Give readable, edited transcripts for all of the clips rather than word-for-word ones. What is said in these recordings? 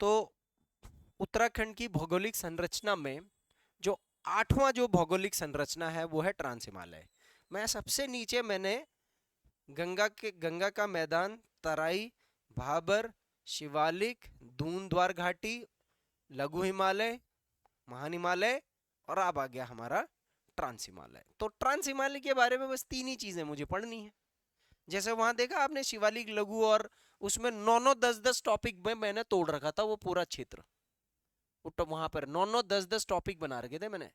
तो उत्तराखंड की भौगोलिक संरचना में जो 8वां जो भौगोलिक संरचना है वो है ट्रांस हिमालय। मैं सबसे नीचे मैंने गंगा का मैदान, तराई, भाबर, शिवालिक, दूनद्वार घाटी, लघु हिमालय, महान हिमालय और अब आ गया हमारा ट्रांस हिमालय। तो ट्रांस हिमालय के बारे में बस 3 ही चीजें मुझे पढ़नी है। जैसे वहां देखा आपने शिवालिक, लघु, और उसमें 9-9 10-10 टॉपिक में मैंने तोड़ रखा था वो पूरा क्षेत्र। वहां पर 9-9 10-10 टॉपिक बना रखे थे मैंने।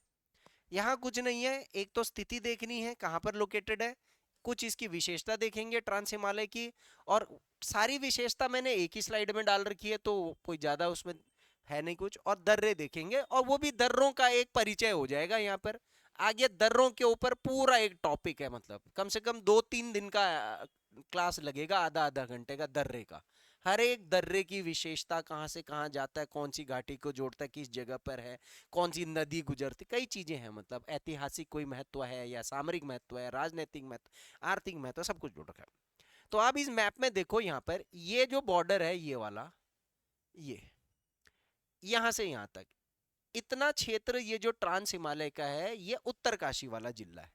यहाँ कुछ नहीं है, एक तो स्थिति देखनी है कहाँ पर लोकेटेड है, कुछ इसकी विशेषता देखेंगे ट्रांस हिमालय की, और सारी विशेषता मैंने एक ही स्लाइड में डाल रखी है तो कोई ज्यादा उसमें है नहीं कुछ, और दर्रे देखेंगे और वो भी दर्रों का एक परिचय हो जाएगा यहाँ पर। आगे दर्रों के ऊपर पूरा एक टॉपिक है, मतलब कम से कम 2-3 दिन का क्लास लगेगा, आधा आधा घंटे का दर्रे का। हर एक दर्रे की विशेषता, कहाँ से कहाँ जाता है, कौन सी घाटी को जोड़ता है, किस जगह पर है, कौन सी नदी गुजरती, कई चीजें हैं, मतलब ऐतिहासिक कोई महत्व है या सामरिक महत्व है, राजनीतिक महत्व, आर्थिक महत्व, सब कुछ जुड़ रखा है। तो आप इस मैप में देखो, यहाँ पर ये जो बॉर्डर है ये वाला, ये यहां से यहां तक इतना क्षेत्र, ये जो ट्रांस हिमालय का है ये उत्तरकाशी वाला जिला है।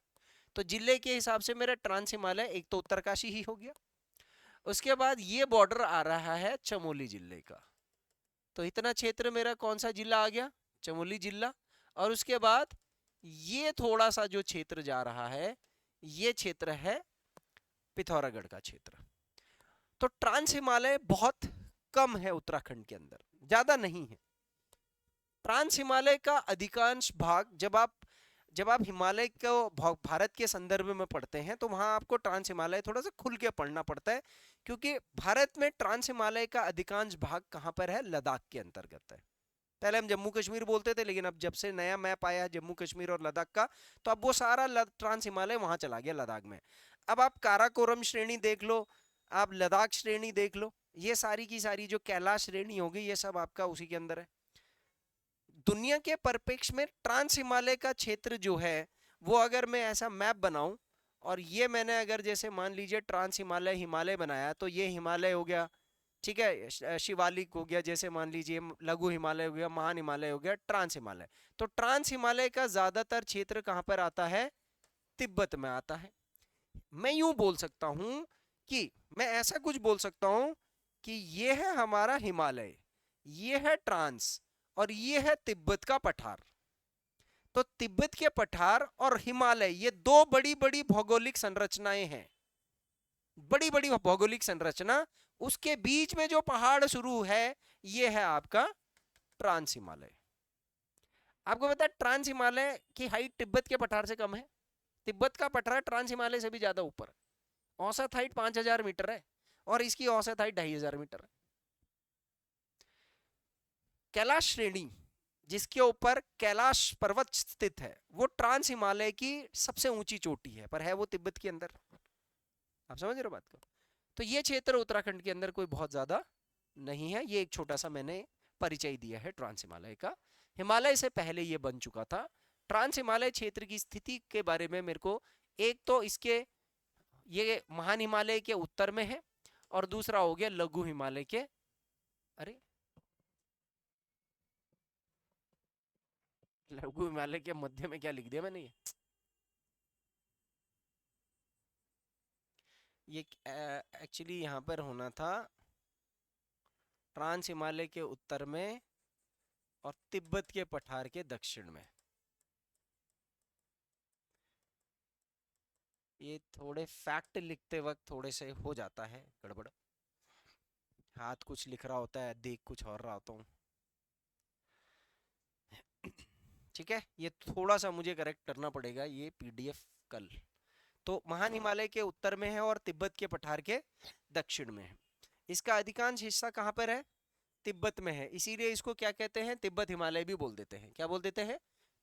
तो जिले के हिसाब से मेरा ट्रांस हिमालय एक तो उत्तरकाशी ही हो गया। उसके बाद ये बॉर्डर आ रहा है चमोली जिले का, तो इतना क्षेत्र मेरा कौन सा जिला आ गया, चमोली जिला। और उसके बाद ये थोड़ा सा जो क्षेत्र जा रहा है ये क्षेत्र है पिथौरागढ़ का क्षेत्र। तो ट्रांस हिमालय बहुत कम है उत्तराखंड के अंदर, ज्यादा नहीं है। ट्रांस हिमालय का अधिकांश भाग जब आप हिमालय को भारत के संदर्भ में पढ़ते हैं तो वहां आपको ट्रांस हिमालय थोड़ा सा खुल के पढ़ना पड़ता है, क्योंकि भारत में ट्रांस हिमालय का अधिकांश भाग कहां पर है, लद्दाख के अंतर्गत है। पहले हम जम्मू कश्मीर बोलते थे, लेकिन अब जब से नया मैप आया है जम्मू कश्मीर और लद्दाख का, तो अब वो सारा ट्रांस हिमालय वहां चला गया, लद्दाख में। अब आप काराकोरम श्रेणी देख लो, आप लद्दाख श्रेणी देख लो, ये सारी की सारी जो कैलाश श्रेणी होगी ये सब आपका उसी के अंदर है। दुनिया के परिप्रेक्ष्य में ट्रांस हिमालय का क्षेत्र जो है वो अगर मैं ऐसा मैप बनाऊं, और ये मैंने अगर जैसे मान लीजिए ट्रांस हिमालय हिमालय बनाया, तो ये हिमालय हो गया, ठीक है, शिवालिक हो गया, जैसे मान लीजिए लघु हिमालय हो गया, महान हिमालय हो गया, ट्रांस हिमालय। तो ट्रांस हिमालय का ज्यादातर क्षेत्र कहां पर आता है, तिब्बत में आता है। मैं यूं बोल सकता हूं कि मैं ऐसा कुछ बोल सकता हूं कि ये है हमारा हिमालय, ये है ट्रांस, और ये है तिब्बत का पठार। तो तिब्बत के पठार और हिमालय ये दो बड़ी बड़ी भौगोलिक संरचनाएं हैं, बड़ी बड़ी भौगोलिक संरचना। उसके बीच में जो पहाड़ शुरू है ये है आपका ट्रांस हिमालय। आपको पता है ट्रांस हिमालय की हाइट तिब्बत के पठार से कम है, तिब्बत का पठार ट्रांस हिमालय से भी ज्यादा ऊपर है। औसत हाइट 5000 मीटर है और इसकी औसत हाइट 2500 मीटर है। कैलाश श्रेणी जिसके ऊपर कैलाश पर्वत स्थित है वो ट्रांस हिमालय की सबसे ऊंची चोटी है, पर है वो तिब्बत के अंदर। आप समझ रहे हो बात को। तो ये क्षेत्र उत्तराखंड के अंदर कोई बहुत ज्यादा नहीं है, ये एक छोटा सा मैंने परिचय दिया है ट्रांस हिमालय का। हिमालय से पहले ये बन चुका था। ट्रांस हिमालय क्षेत्र की स्थिति के बारे में मेरे को, एक तो इसके ये महान हिमालय के उत्तर में है, और दूसरा हो गया लघु हिमालय के, अरे लघु हिमालय के मध्य में क्या लिख दिया मैंने, ये एक्चुअली यहाँ पर होना था ट्रांस हिमालय के उत्तर में और तिब्बत के पठार के दक्षिण में। ये थोड़े फैक्ट लिखते वक्त थोड़े से हो जाता है गड़बड़, हाथ कुछ लिख रहा होता है, देख कुछ और रहा होता हूँ। ठीक है, ये थोड़ा सा मुझे करेक्ट करना पड़ेगा ये पीडीएफ कल। तो महान हिमालय के उत्तर में है और तिब्बत के पठार के दक्षिण में है। इसका अधिकांश हिस्सा कहाँ पर है, तिब्बत में है, इसीलिए इसको क्या कहते हैं, तिब्बत हिमालय भी बोल देते हैं। क्या बोल देते हैं,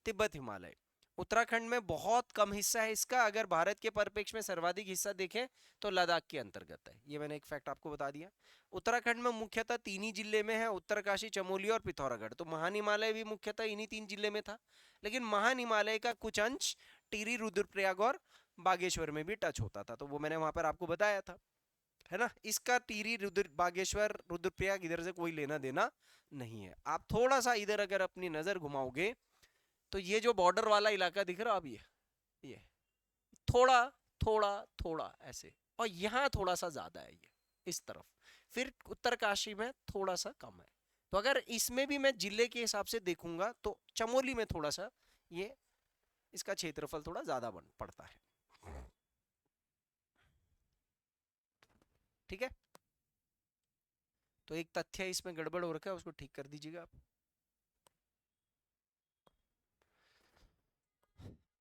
तिब्बत हिमालय। उत्तराखंड में बहुत कम हिस्सा है इसका, अगर भारत के परिप्रेक्ष्य में सर्वाधिक हिस्सा देखें तो लद्दाख के अंतर्गत है। ये मैंने एक फैक्ट आपको बता दिया। उत्तराखंड में मुख्यतः 3 ही जिले में है, उत्तरकाशी, चमोली और पिथौरागढ़। तो महान हिमालय भी मुख्यतः इन्हीं 3 जिले में था, लेकिन महान हिमालय का कुछ अंश टिहरी, रुद्रप्रयाग और बागेश्वर में भी टच होता था, तो वो मैंने वहां पर आपको बताया था। है ना। इसका टिहरी रुद्र बागेश्वर रुद्रप्रयाग इधर से कोई लेना देना नहीं है। आप थोड़ा सा इधर अगर अपनी नजर घुमाओगे तो ये जो बॉर्डर वाला इलाका दिख रहा अब ये थोड़ा थोड़ा थोड़ा ऐसे, और यहाँ थोड़ा सा ज्यादा है ये इस तरफ, फिर उत्तरकाशी में थोड़ा सा कम है। तो अगर इसमें भी मैं जिले के हिसाब से देखूंगा तो चमोली में थोड़ा सा ये इसका क्षेत्रफल थोड़ा ज्यादा बन पड़ता है। ठीक है, तो एक तथ्य इसमें गड़बड़ हो रखा है, उसको ठीक कर दीजिएगा आप।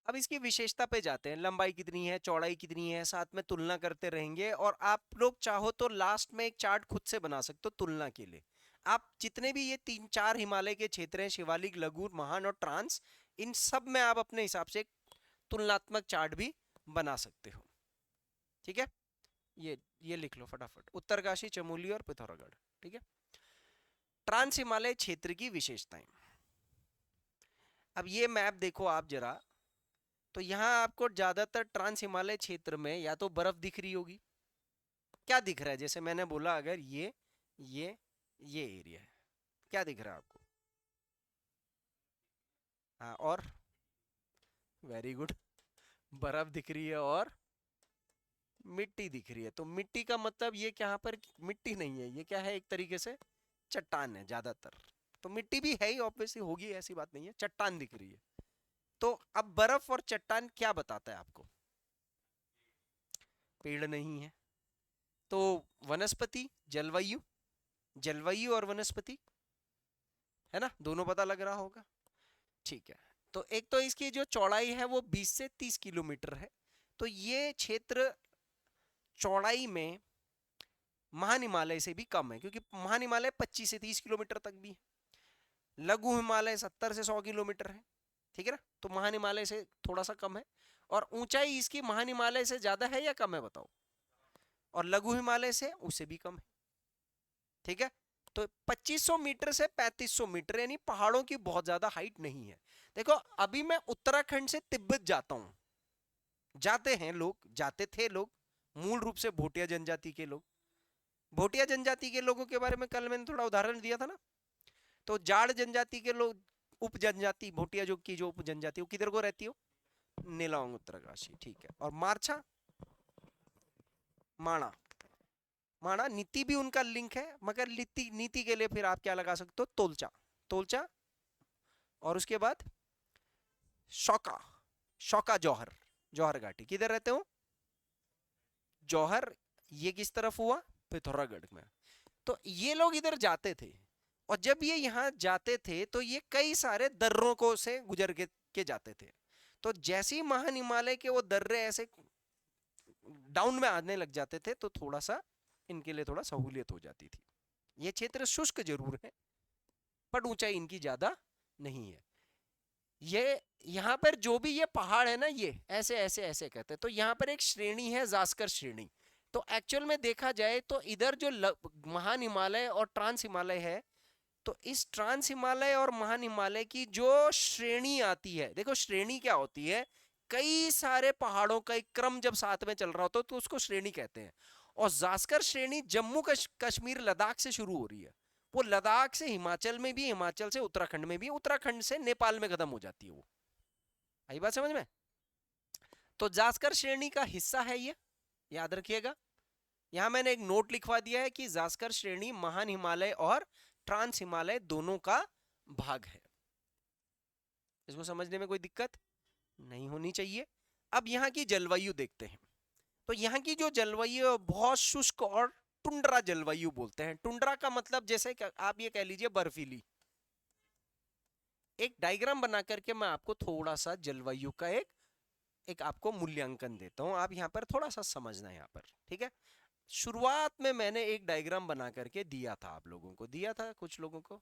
अब इसकी विशेषता पे जाते हैं, लंबाई कितनी है, चौड़ाई कितनी है, साथ में तुलना करते रहेंगे। और आप लोग चाहो तो लास्ट में एक चार्ट खुद से बना सकते हो तुलना के लिए। आप जितने भी ये 3-4 हिमालय के क्षेत्र हैं, शिवालिक, लघु, महान और ट्रांस, इन सब में आप अपने हिसाब से एक तुलनात्मक चार्ट भी बना सकते हो। ठीक है, ये लिख लो फटाफट, उत्तरकाशी, चमोली और पिथौरागढ़। ठीक है, ट्रांस हिमालय क्षेत्र की विशेषताएं। अब ये मैप देखो आप जरा, तो यहाँ आपको ज्यादातर ट्रांस हिमालय क्षेत्र में या तो बर्फ दिख रही होगी। क्या दिख रहा है, जैसे मैंने बोला अगर ये ये एरिया है, क्या दिख रहा है आपको? हाँ, और वेरी गुड, बर्फ दिख रही है और मिट्टी दिख रही है। तो मिट्टी का मतलब ये क्या, यहाँ पर मिट्टी नहीं है, ये क्या है, एक तरीके से चट्टान है ज्यादातर। तो मिट्टी भी है ही ऑब्वियसली, होगी, ऐसी बात नहीं है, चट्टान दिख रही है। तो अब बर्फ और चट्टान क्या बताता है आपको? पेड़ नहीं है। तो वनस्पति, जलवायु, जलवायु और वनस्पति, है ना, दोनों पता लग रहा होगा। ठीक है, तो एक तो इसकी जो चौड़ाई है वो 20 से 30 किलोमीटर है। तो ये क्षेत्र चौड़ाई में महान हिमालय से भी कम है, क्योंकि महान हिमालय 25 से 30 किलोमीटर तक भी है, लघु हिमालय 70 से 100 किलोमीटर है। ठीक है ना, तो महान हिमालय से थोड़ा सा कम है। और ऊंचाई इसकी महान हिमालय से ज्यादा है या कम है बताओ? और लघु हिमालय से उससे भी कम है। ठीक है, तो 2500 मीटर से 3500 मीटर, यानी पहाड़ों की बहुत ज्यादा हाइट नहीं है। देखो अभी मैं उत्तराखंड से तिब्बत जाता हूं, जाते हैं लोग, जाते थे लोग, मूल रूप से भोटिया जनजाति के लोग। भोटिया जनजाति के लोगों के बारे में कल मैंने थोड़ा उदाहरण दिया था ना। तो जाड़ जनजाति के लोग, उप जनजाति भोटिया जो की जो उप जनजाति, वो किधर को रहती हो? नेलांग उत्तरकाशी। ठीक है, और मारछा, माणा, माणा नीति भी उनका लिंक है, मगर नीति नीति के लिए फिर आप क्या लगा सकते हो? तोलचा, तोलचा। और उसके बाद शौका, शौका जौहर, जौहर घाटी किधर रहते हो? जौहर, ये किस तरफ हुआ? पिथौरागढ़ में। तो ये लोग इधर जाते थे, और जब ये यहाँ जाते थे तो ये कई सारे दर्रों को से गुजर के जाते थे। तो जैसे ही महान हिमालय के वो दर्रे ऐसे डाउन में आने लग जाते थे तो थोड़ा सा इनके लिए थोड़ा सहूलियत हो जाती थी। ये क्षेत्र शुष्क जरूर है, पर ऊंचाई इनकी ज्यादा नहीं है। ये यहाँ पर जो भी ये पहाड़ है ना, ये ऐसे ऐसे ऐसे कहते हैं, तो यहाँ पर एक श्रेणी है जास्कर श्रेणी। तो एक्चुअल में देखा जाए तो इधर जो महान हिमालय और ट्रांस हिमालय है, तो इस ट्रांस हिमालय और महान हिमालय की जो श्रेणी आती है, देखो श्रेणी क्या होती है, कई सारे पहाड़ों का एक क्रम जब साथ में चल रहा होता है तो उसको श्रेणी कहते हैं। और जास्कर श्रेणी जम्मू कश्मीर लद्दाख से शुरू हो रही है, वो लद्दाख से हिमाचल में भी, हिमाचल से उत्तराखंड में भी, उत्तराखंड से नेपाल में खत्म हो जाती है वो। आई बात समझ में? तो जास्कर श्रेणी का हिस्सा है ये, याद रखिएगा। यहां मैंने एक नोट लिखवा दिया है कि जास्कर श्रेणी महान हिमालय और ट्रांस हिमालय दोनों का भाग है। इसको समझने में कोई दिक्कत नहीं होनी चाहिए। अब यहाँ की जलवायु देखते हैं। तो यहाँ की जो जलवायु बहुत शुष्क और टुंड्रा जलवायु बोलते हैं। टुंड्रा का मतलब जैसे आप ये कह लीजिए बर्फीली। एक डायग्राम बना करके मैं आपको थोड़ा सा जलवायु का एक आपको मूल्यांकन देता हूं, आप यहाँ पर थोड़ा सा समझना है यहाँ पर। ठीक है, शुरुआत में मैंने एक डायग्राम बना करके दिया था, आप लोगों को दिया था, कुछ लोगों को।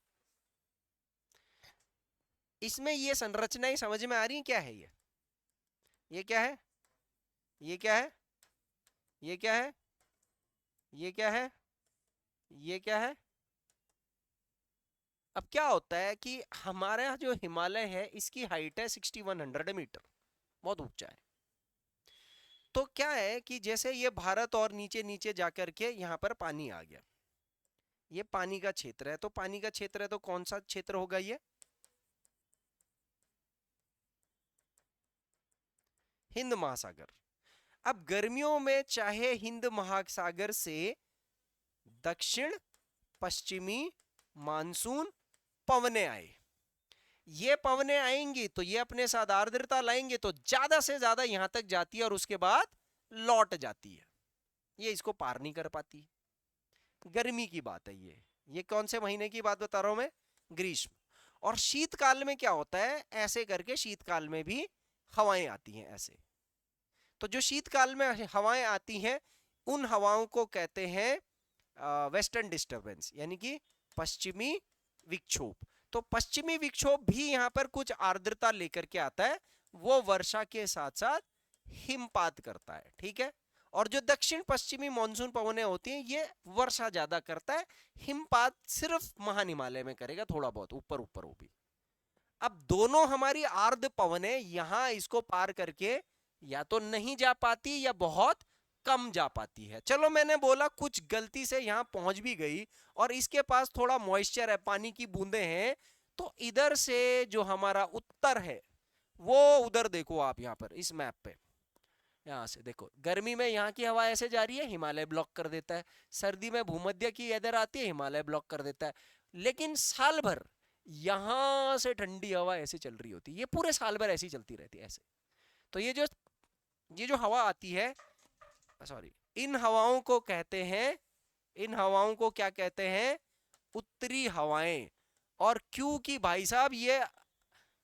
इसमें ये संरचनाएं समझ में आ रही हैं? क्या है ये क्या है, ये क्या है, ये क्या है, ये क्या है, ये क्या है? अब क्या होता है कि हमारे यहाँ जो हिमालय है इसकी हाइट है 6100 मीटर, बहुत ऊंचा है। तो क्या है कि जैसे ये भारत और नीचे नीचे जाकर के यहाँ पर पानी आ गया, ये पानी का क्षेत्र है, तो पानी का क्षेत्र है तो कौन सा क्षेत्र होगा ये? हिंद महासागर। अब गर्मियों में चाहे हिंद महासागर से दक्षिण पश्चिमी मानसून पवने आए, ये पवने आएंगी तो ये अपने साथ आर्द्रता लाएंगे तो ज्यादा से ज्यादा यहां तक जाती है और उसके बाद लौट जाती है, ये इसको पार नहीं कर पाती। गर्मी की बात है ये कौन से महीने की बात बता रहा हूं मैं? ग्रीष्म। और शीतकाल में क्या होता है, ऐसे करके शीतकाल में भी हवाएं आती हैं ऐसे। तो जो शीतकाल में हवाएं आती हैं उन हवाओं को कहते हैं वेस्टर्न डिस्टर्बेंस, यानी कि पश्चिमी विक्षोभ। तो पश्चिमी विक्षोभ भी यहाँ पर कुछ आर्द्रता लेकर के आता है, वो वर्षा के साथ साथ हिमपात करता है, ठीक है। और जो दक्षिण पश्चिमी मानसून पवनें होती हैं ये वर्षा ज्यादा करता है, हिमपात सिर्फ महान हिमालय में करेगा थोड़ा बहुत, ऊपर ऊपर वो भी। अब दोनों हमारी आर्द्र पवनें यहां इसको पार करके या तो नहीं जा पाती या बहुत कम जा पाती है। चलो मैंने बोला कुछ गलती से यहां पहुंच भी गई और इसके पास थोड़ा मॉइस्चर है, पानी की बूंदें हैं, तो इधर से जो हमारा उत्तर है वो उधर देखो आप यहाँ पर इस मैप पे, यहाँ से देखो गर्मी में यहाँ की हवा ऐसे जा रही है, हिमालय ब्लॉक कर देता है। सर्दी में भूमध्य की इधर आती है, हिमालय ब्लॉक कर देता है। लेकिन साल भर यहां से ठंडी हवा ऐसे चल रही होती है, ये पूरे साल भर ऐसी चलती रहती है ऐसे। तो ये जो हवा आती है, सॉरी, इन हवाओं को कहते हैं, इन हवाओं को क्या कहते हैं? उत्तरी हवाएं। और क्योंकि भाई साहब ये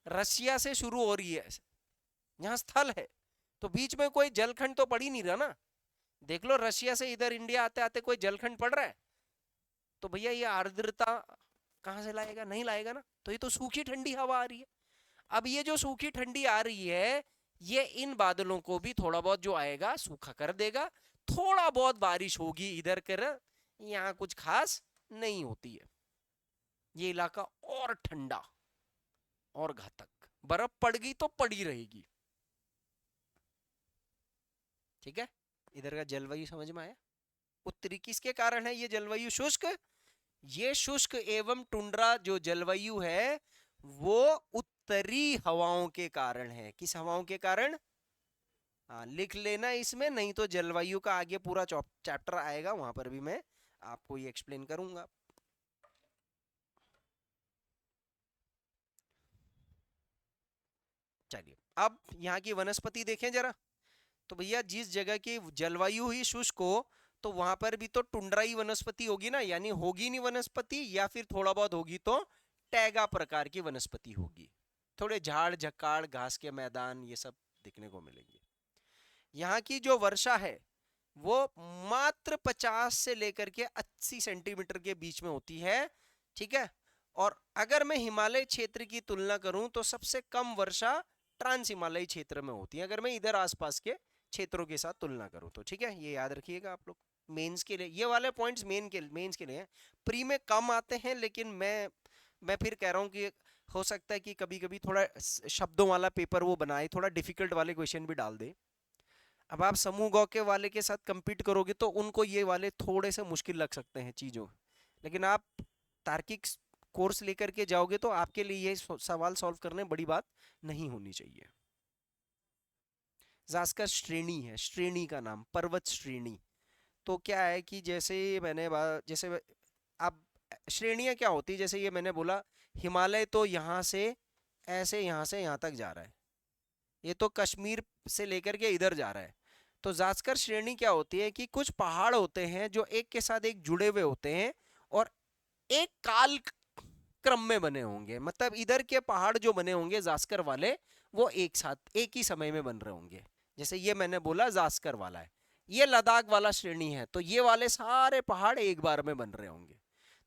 रसिया से शुरू हो रही है, यहाँ स्थल है, तो बीच में कोई जलखंड तो पड़ ही नहीं रहा ना। देख लो रशिया से इधर इंडिया आते आते कोई जलखंड पड़ रहा है? तो भैया ये आर्द्रता कहां से लाएगा? नहीं लाएगा ना। तो ये तो सूखी ठंडी हवा आ रही है। अब ये जो सूखी ठंडी आ रही है ये इन बादलों को भी थोड़ा बहुत जो आएगा सूखा कर देगा, थोड़ा बहुत बारिश होगी इधर कर, यहाँ कुछ खास नहीं होती है। ये इलाका और ठंडा और घातक, बर्फ पड़ गई तो पड़ी रहेगी, ठीक है। इधर का जलवायु समझ में आया? उत्तरी किसके कारण है ये जलवायु शुष्क? ये शुष्क एवं टुंड्रा जो जलवायु है वो उत्तरी हवाओं के कारण है। किस हवाओं के कारण? हाँ लिख लेना इसमें, नहीं तो जलवायु का आगे पूरा चैप्टर आएगा, वहां पर भी मैं आपको ये एक्सप्लेन करूंगा। चलिए अब यहाँ की वनस्पति देखें जरा। तो भैया जिस जगह की जलवायु ही शुष्क हो तो वहां पर भी तो टुंड्राई वनस्पति होगी ना, यानी होगी नहीं वनस्पति, या फिर थोड़ा बहुत होगी तो टैगा प्रकार की वनस्पति होगी। थोड़े झाड़ झकाड़ घास के मैदान ये सब दिखने को मिलेंगे। यहाँ की जो वर्षा है वो मात्र 50 से लेकर के 80 सेंटीमीटर के बीच में होती है, ठीक है। और अगर मैं हिमालय क्षेत्र की तुलना करूं तो सबसे कम वर्षा ट्रांस हिमालयी क्षेत्र में होती है, अगर मैं इधर आसपास के क्षेत्रों के साथ तुलना करूं तो, ठीक है। ये याद रखिएगा आप लोग मेंस के लिए, ये वाले पॉइंट्स मेंस के लिए हैं। प्री में कम आते हैं, लेकिन मैं फिर कह रहा हूँ कि हो सकता है कि कभी कभी थोड़ा शब्दों वाला पेपर वो बनाए, थोड़ा डिफिकल्ट वाले क्वेश्चन भी डाल दे। अब आप समूह गौ के वाले के साथ compete करोगे तो उनको ये वाले थोड़े से मुश्किल लग सकते हैं चीज़ों, लेकिन आप तार्किक कोर्स लेकर के जाओगे तो आपके लिए ये सवाल सॉल्व करने बड़ी बात नहीं होनी चाहिए। जास्कर श्रेणी है, श्रेणी का नाम पर्वत श्रेणी। तो क्या है कि जैसे जैसे आप श्रेणियाँ क्या होती है, जैसे ये मैंने बोला हिमालय तो यहाँ से ऐसे यहाँ से यहाँ तक जा रहा है, ये तो कश्मीर से लेकर के इधर जा रहा है। तो जास्कर श्रेणी क्या होती है कि कुछ पहाड़ होते हैं जो एक के साथ एक जुड़े हुए होते हैं और एक काल क्रम में बने होंगे, मतलब इधर के पहाड़ जो बने होंगे जास्कर वाले वो एक साथ एक ही समय में बन रहे होंगे। जैसे ये मैंने बोला जास्कर वाला है, ये लद्दाख वाला श्रेणी है, तो ये वाले सारे पहाड़ एक बार में बन रहे होंगे।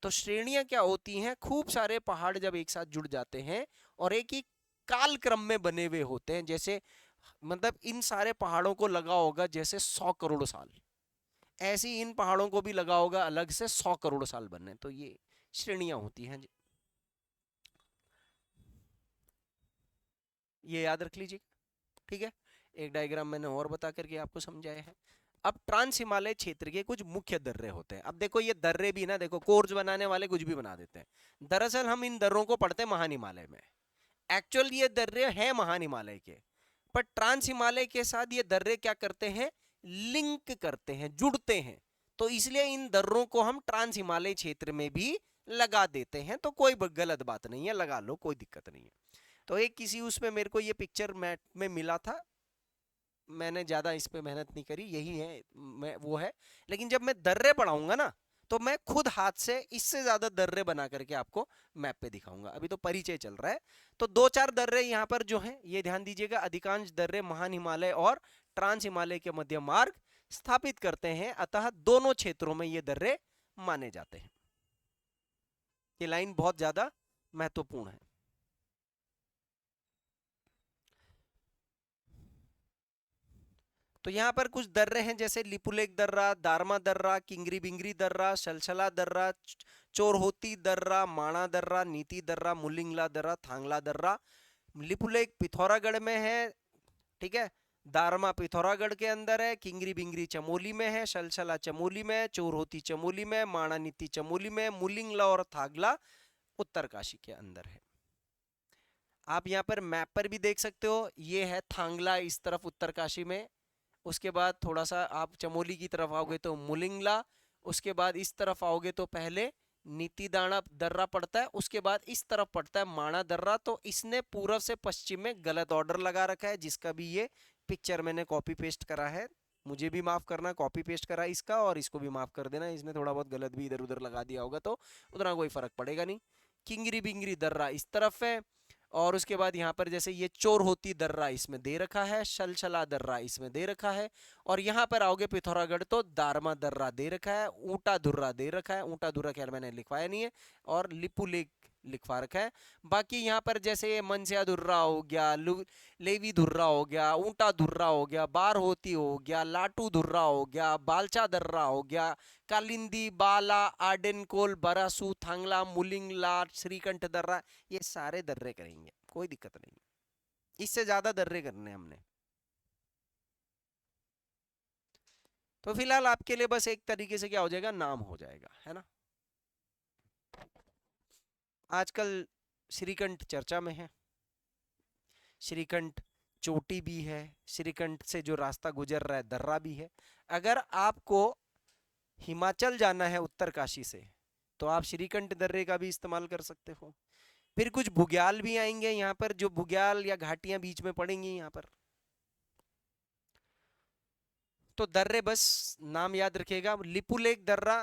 तो श्रेणियां क्या होती हैं? खूब सारे पहाड़ जब एक साथ जुड़ जाते हैं और एक ही काल क्रम में बने हुए होते हैं, जैसे मतलब इन सारे पहाड़ों को लगा होगा जैसे 100 करोड़ साल, ऐसी इन पहाड़ों को भी लगा होगा अलग से 100 करोड़ साल बनने, तो ये श्रेणियां होती हैं। ये याद रख लीजिए, ठीक है। एक डायग्राम मैंने और बता करके आपको समझाया है। अब ट्रांस हिमालय क्षेत्र के कुछ मुख्य दर्रे होते हैं। अब देखो ये दर्रे भी ना, देखो कोर्स बनाने वाले कुछ भी बना देते हैं, दरअसल हम इन दर्रों को पढ़ते हैं महान हिमालय में। एक्चुअल ये दर्रे हैं महान हिमालय के, पर ट्रांस हिमालय के साथ ये दर्रे क्या करते हैं, लिंक करते हैं, जुड़ते हैं। तो इसलिए इन दर्रों को हम ट्रांस हिमालय क्षेत्र में भी लगा देते हैं। तो कोई गलत बात नहीं है, लगा लो, कोई दिक्कत नहीं है। तो एक किसी उसमें मेरे को ये पिक्चर मैट में मिला था, मैंने ज्यादा इस पे मेहनत नहीं करी, यही है मैं वो है। लेकिन जब मैं दर्रे पढ़ाऊंगा ना, तो मैं खुद हाथ से इससे ज्यादा दर्रे बना करके आपको मैप पे दिखाऊंगा। अभी तो परिचय चल रहा है। तो दो चार दर्रे यहाँ पर जो हैं ये ध्यान दीजिएगा। अधिकांश दर्रे महान हिमालय और ट्रांस हिमालय के मध्य मार्ग स्थापित करते हैं, अतः दोनों क्षेत्रों में ये दर्रे माने जाते हैं। ये लाइन बहुत ज्यादा महत्वपूर्ण है। तो यहाँ पर कुछ दर्रे हैं, जैसे लिपुलेख दर्रा, दारमा दर्रा, किंगरी बिंगरी दर्रा, शलशला दर्रा, चोरहोती दर्रा, माणा दर्रा, नीति दर्रा, मुलिंगला दर्रा, थांगला दर्रा। लिपुलेख पिथौरागढ़ में है, ठीक है, दारमा पिथौरागढ़ के अंदर है, किंगरी बिंगरी चमोली में है, शलशला चमोली में, चोरहोती चमोली में, माणा नीति चमोली में, मुलिंगला और थागला उत्तरकाशी के अंदर है। आप यहाँ पर मैप पर भी देख सकते हो, ये है थांगला इस तरफ उत्तरकाशी में। उसके बाद थोड़ा सा आप चमोली की तरफ आओगे तो मुलिंगला, उसके बाद इस तरफ आओगे तो पहले नीतिदाना दर्रा पड़ता है, उसके बाद इस तरफ पड़ता है माणा दर्रा। तो इसने पूर्व से पश्चिम में गलत ऑर्डर लगा रखा है, जिसका भी ये पिक्चर मैंने कॉपी पेस्ट करा है। मुझे भी माफ करना, कॉपी पेस्ट करा इसका, और इसको भी माफ कर देना, इसने थोड़ा बहुत गलत भी इधर उधर लगा दिया होगा, तो उतना कोई फर्क पड़ेगा नहीं। किंगरी बिंगरी दर्रा इस तरफ है, और उसके बाद यहाँ पर जैसे ये चोरहोती दर्रा इसमें दे रखा है, शलशला दर्रा इसमें दे रखा है, और यहाँ पर आओगे पिथौरागढ़ तो दारमा दर्रा दे रखा है, ऊंटा धुर्रा दे रखा है, ऊंटा धुर्रा खैर मैंने लिखवाया नहीं है, और लिपुलेख लिखवा रखा है। बाकी यहाँ पर जैसे ये मनसिया धुर्रा हो गया, लेवी धुर्रा हो गया, ऊंटा धुर्रा हो गया, बारहोती हो गया, लाटू धुर्रा हो गया, बालचा दर्रा हो गया, कालिंदी, बाला, आडेनकोल, बरासू, थांगला, मुलिंगला, श्रीकंठ दर्रा, ये सारे दर्रे करेंगे, कोई दिक्कत नहीं। इससे ज्यादा दर्रे करने हमने। तो फिलहाल आपके लिए बस एक तरीके से क्या हो जाएगा, नाम हो जाएगा, है ना। आजकल श्रीकंठ चर्चा में है, श्रीकंठ चोटी भी है, श्रीकंठ से जो रास्ता गुजर रहा है दर्रा भी है। अगर आपको हिमाचल जाना है उत्तरकाशी से, तो आप श्रीकंठ दर्रे का भी इस्तेमाल कर सकते हो। फिर कुछ बुग्याल भी आएंगे यहाँ पर, जो बुग्याल या घाटियां बीच में पड़ेंगी यहाँ पर। तो दर्रे बस नाम याद रखिएगा। लिपुलेख दर्रा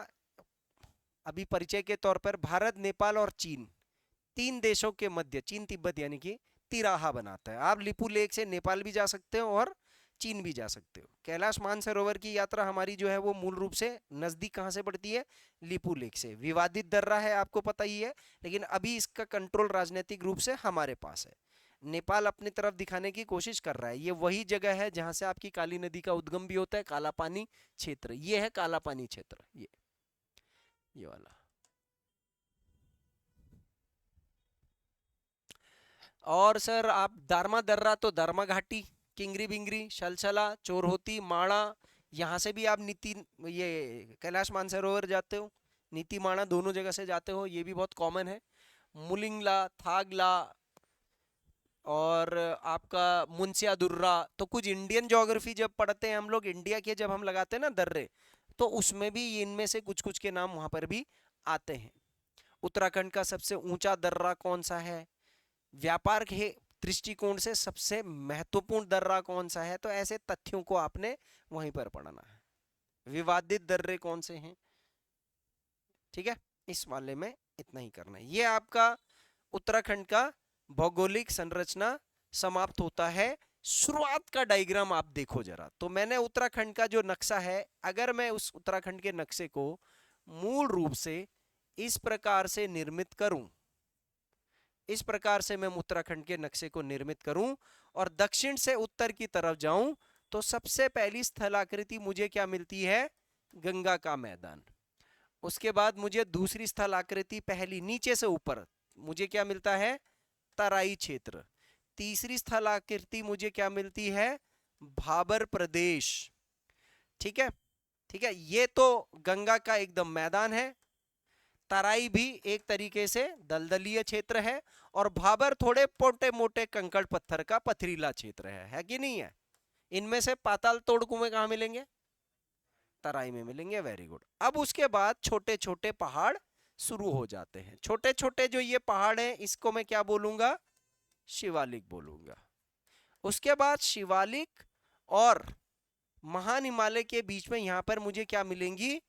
अभी परिचय के तौर पर भारत, नेपाल और चीन, तीन देशों के मध्य, चीन तिब्बत यानी कि तिराहा बनाता है। आप लिपुलेख से नेपाल भी जा सकते हो और चीन भी जा सकते हो। कैलाश मानसरोवर की यात्रा हमारी जो है वो मूल रूप से नजदीक कहाँ से पड़ती है, लिपुलेख से। विवादित दर्रा है, आपको पता ही है, लेकिन अभी इसका कंट्रोल राजनीतिक रूप से हमारे पास है। नेपाल अपनी तरफ दिखाने की कोशिश कर रहा है। ये वही जगह है जहां से आपकी काली नदी का उद्गम भी होता है, काला पानी क्षेत्र। ये है काला पानी क्षेत्र, ये वाला। और सर आप दारमा दर्रा, तो दारमा घाटी, किंगरी बिंगरी, शलशला, चोरहोती, माणा, यहाँ से भी आप नीति, ये कैलाश मानसरोवर जाते हो, नीति माणा दोनों जगह से जाते हो, ये भी बहुत कॉमन है। मुलिंगला, थागला और आपका मुंसिया दुर्रा। तो कुछ इंडियन ज्योग्राफी जब पढ़ते हैं हम लोग, इंडिया के जब हम लगाते हैं ना दर्रे, तो उसमें भी इनमें से कुछ कुछ के नाम वहां पर भी आते हैं। उत्तराखंड का सबसे ऊंचा दर्रा कौन सा है, व्यापार के दृष्टिकोण से सबसे महत्वपूर्ण दर्रा कौन सा है, तो ऐसे तथ्यों को आपने वहीं पर पढ़ना है। विवादित दर्रे कौन से हैं, ठीक है, इस वाले में इतना ही करना है। ये आपका उत्तराखंड का भौगोलिक संरचना समाप्त होता है। शुरुआत का डायग्राम आप देखो जरा। तो मैंने उत्तराखंड का जो नक्शा है, अगर मैं उस उत्तराखंड के नक्शे को मूल रूप से इस प्रकार से निर्मित करूं, इस प्रकार से मैं उत्तराखंड के नक्शे को निर्मित करूं और दक्षिण से उत्तर की तरफ जाऊं, तो सबसे पहली स्थलाकृति मुझे क्या मिलती है, गंगा का मैदान। उसके बाद मुझे दूसरी स्थलाकृति, पहली नीचे से ऊपर, मुझे क्या मिलता है, तराई क्षेत्र। तीसरी स्थलाकृति मुझे क्या मिलती है, भाबर प्रदेश। ठीक है, ठीक है, ये तो गंगा का एकदम मैदान है। तराई भी एक तरीके से दलदलीय क्षेत्र है, और भाबर थोड़े मोटे मोटे कंकड़ पत्थर का पथरीला क्षेत्र है कि नहीं है? इनमें से पाताल तोड़ कुएं कहां मिलेंगे? तराई में मिलेंगे। Very good. अब उसके बाद छोटे छोटे पहाड़ शुरू हो जाते हैं। छोटे छोटे जो ये पहाड़ हैं, इसको मैं क्या बोलूंगा? शिवालिक बोलूंगा। उसके बाद शिवालिक और महान हिमालय के बीच में यहां पर मुझे क्या मिलेंगी?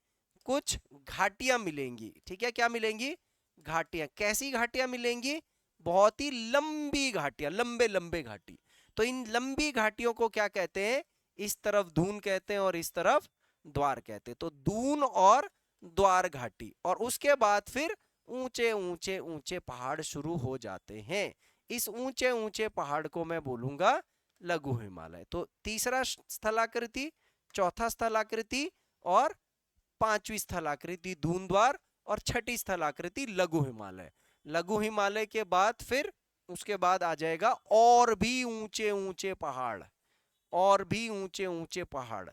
कुछ घाटियां मिलेंगी। ठीक है, क्या मिलेंगी? घाटियां। कैसी घाटियां मिलेंगी? बहुत ही लंबी घाटियां, लंबे लंबे घाटी। तो इन लंबी घाटियों को क्या कहते हैं? इस तरफ दून कहते हैं और इस तरफ द्वार कहते हैं। तो दून और द्वार घाटी। और उसके बाद फिर ऊंचे ऊंचे ऊंचे पहाड़ शुरू हो जाते हैं। इस ऊंचे ऊंचे पहाड़ को मैं बोलूंगा लघु हिमालय। तो तीसरा स्थलाकृति, चौथा स्थलाकृति और पांचवी स्थलाकृति धूंद्वार, और छठी स्थलाकृति लघु हिमालय। लघु हिमालय के बाद फिर उसके बाद आ जाएगा और भी ऊंचे ऊंचे पहाड़, और भी ऊंचे ऊंचे पहाड़।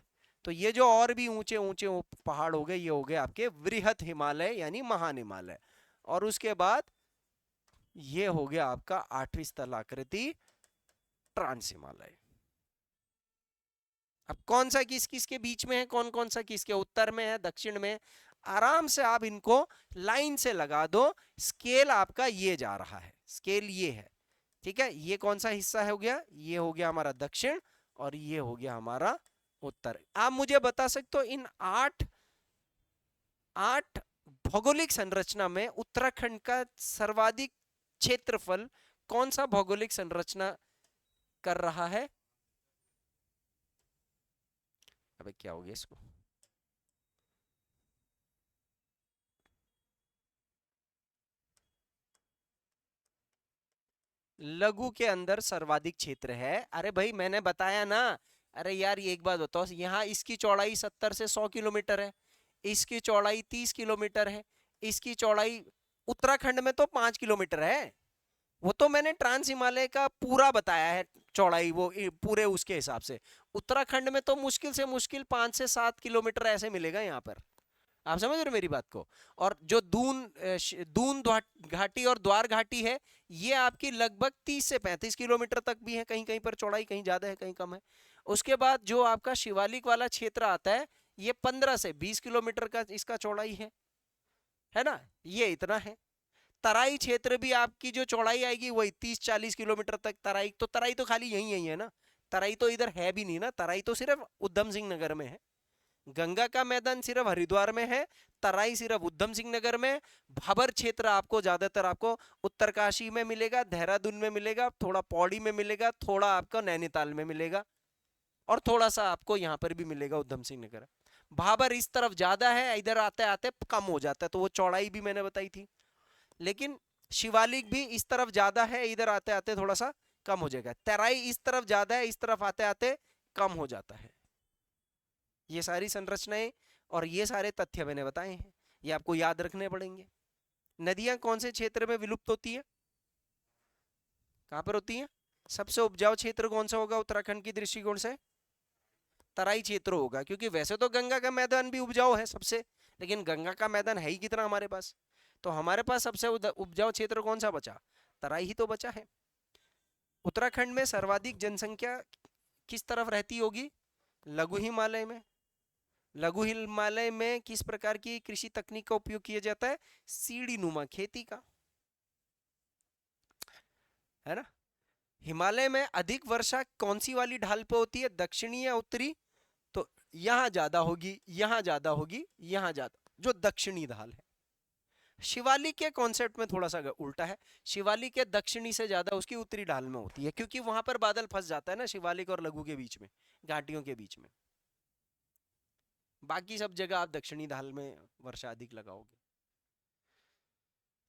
तो ये जो और भी ऊंचे ऊंचे पहाड़ हो गए, ये हो गए आपके वृहत हिमालय यानी महान हिमालय। और उसके बाद ये हो गया आपका आठवीं स्थलाकृति ट्रांस हिमालय। अब कौन सा किस किस के बीच में है, कौन कौन सा किसके उत्तर में है, दक्षिण में? आराम से आप इनको लाइन से लगा दो। स्केल आपका ये जा रहा है, स्केल ये है। ठीक है, ये कौन सा हिस्सा हो गया? ये हो गया हमारा दक्षिण, और ये हो गया हमारा उत्तर। आप मुझे बता सकते हो इन आठ भौगोलिक संरचना में उत्तराखंड का सर्वाधिक क्षेत्रफल कौन सा भौगोलिक संरचना कर रहा है? अबे क्या हो गया इसको? लघु के अंदर सर्वाधिक क्षेत्र है। अरे भाई मैंने बताया ना। अरे यार ये एक बात बताओ, यहाँ इसकी चौड़ाई 70 से 100 किलोमीटर है, इसकी चौड़ाई 30 किलोमीटर है, इसकी चौड़ाई उत्तराखंड में तो 5 किलोमीटर है। वो तो मैंने ट्रांस हिमालय का पूरा बताया है चौड़ाई, वो पूरे उसके हिसाब से। उत्तराखंड में तो मुश्किल से मुश्किल 5 से 7 किलोमीटर ऐसे मिलेगा यहाँ पर। आप समझ रहे हो मेरी बात को? और जो दून घाटी और द्वार घाटी है, ये आपकी लगभग 30 से 35 किलोमीटर तक भी है, कहीं कहीं पर चौड़ाई कहीं ज्यादा है कहीं कम है। उसके बाद जो आपका शिवालिक वाला क्षेत्र आता है, ये 15 से 20 किलोमीटर का इसका चौड़ाई है ना? ये इतना है। तराई क्षेत्र भी आपकी जो चौड़ाई आएगी वही 30-40 किलोमीटर तक। तराई तो खाली यही यही है ना। तराई तो इधर है भी नहीं ना, तराई तो सिर्फ उधम सिंह नगर में है। गंगा का मैदान सिर्फ हरिद्वार में है, तराई सिर्फ उधम सिंह नगर में। भाबर क्षेत्र आपको ज्यादातर आपको उत्तरकाशी में मिलेगा, देहरादून में मिलेगा, थोड़ा पौड़ी में मिलेगा, थोड़ा आपको नैनीताल में मिलेगा, और थोड़ा सा आपको यहाँ पर भी मिलेगा उधम सिंह नगर। भाबर इस तरफ ज्यादा है, इधर आते आते कम हो जाता है, तो वो चौड़ाई भी मैंने बताई थी। लेकिन शिवालिक भी इस तरफ ज्यादा है, इधर आते आते थोड़ा सा कम हो जाएगा। तराई इस तरफ ज्यादा है, इस तरफ आते आते कम हो जाता है। ये सारी संरचनाएं और ये सारे तथ्य मैंने बताए हैं, ये आपको याद रखने पड़ेंगे। नदियां कौन से क्षेत्र में विलुप्त होती है? कहां पर होती है? सबसे उपजाऊ क्षेत्र कौन सा होगा उत्तराखंड की दृष्टिकोण से? तराई क्षेत्र होगा, क्योंकि वैसे तो गंगा का मैदान भी उपजाऊ है सबसे, लेकिन गंगा का मैदान है ही कितना हमारे पास। तो हमारे पास सबसे उपजाऊ क्षेत्र कौन सा बचा? तराई ही तो बचा है। उत्तराखंड में सर्वाधिक जनसंख्या किस तरफ रहती होगी? लघु हिमालय में। लघु हिमालय में किस प्रकार की कृषि तकनीक का उपयोग किया जाता है? सीढ़ी नुमा खेती का, है ना? हिमालय में अधिक वर्षा कौन सी वाली ढाल पे होती है, दक्षिणी या उत्तरी? तो यहां ज्यादा होगी, यहां ज्यादा होगी, यहां ज्यादा, जो दक्षिणी ढाल है। शिवालिक के कॉन्सेप्ट में थोड़ा सा उल्टा है। शिवालिक के दक्षिणी से ज्यादा उसकी उत्तरी ढाल में होती है, क्योंकि वहां पर बादल फंस जाता है ना शिवालिक और लघु के बीच में, घाटियों के बीच में। बाकी सब जगह आप दक्षिणी ढाल में वर्षा अधिक लगाओगे।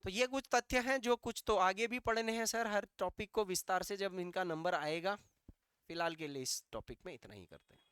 तो ये कुछ तथ्य हैं, जो कुछ तो आगे भी पढ़ने हैं सर, हर टॉपिक को विस्तार से जब इनका नंबर आएगा। फिलहाल के लिए इस टॉपिक में इतना ही करते हैं।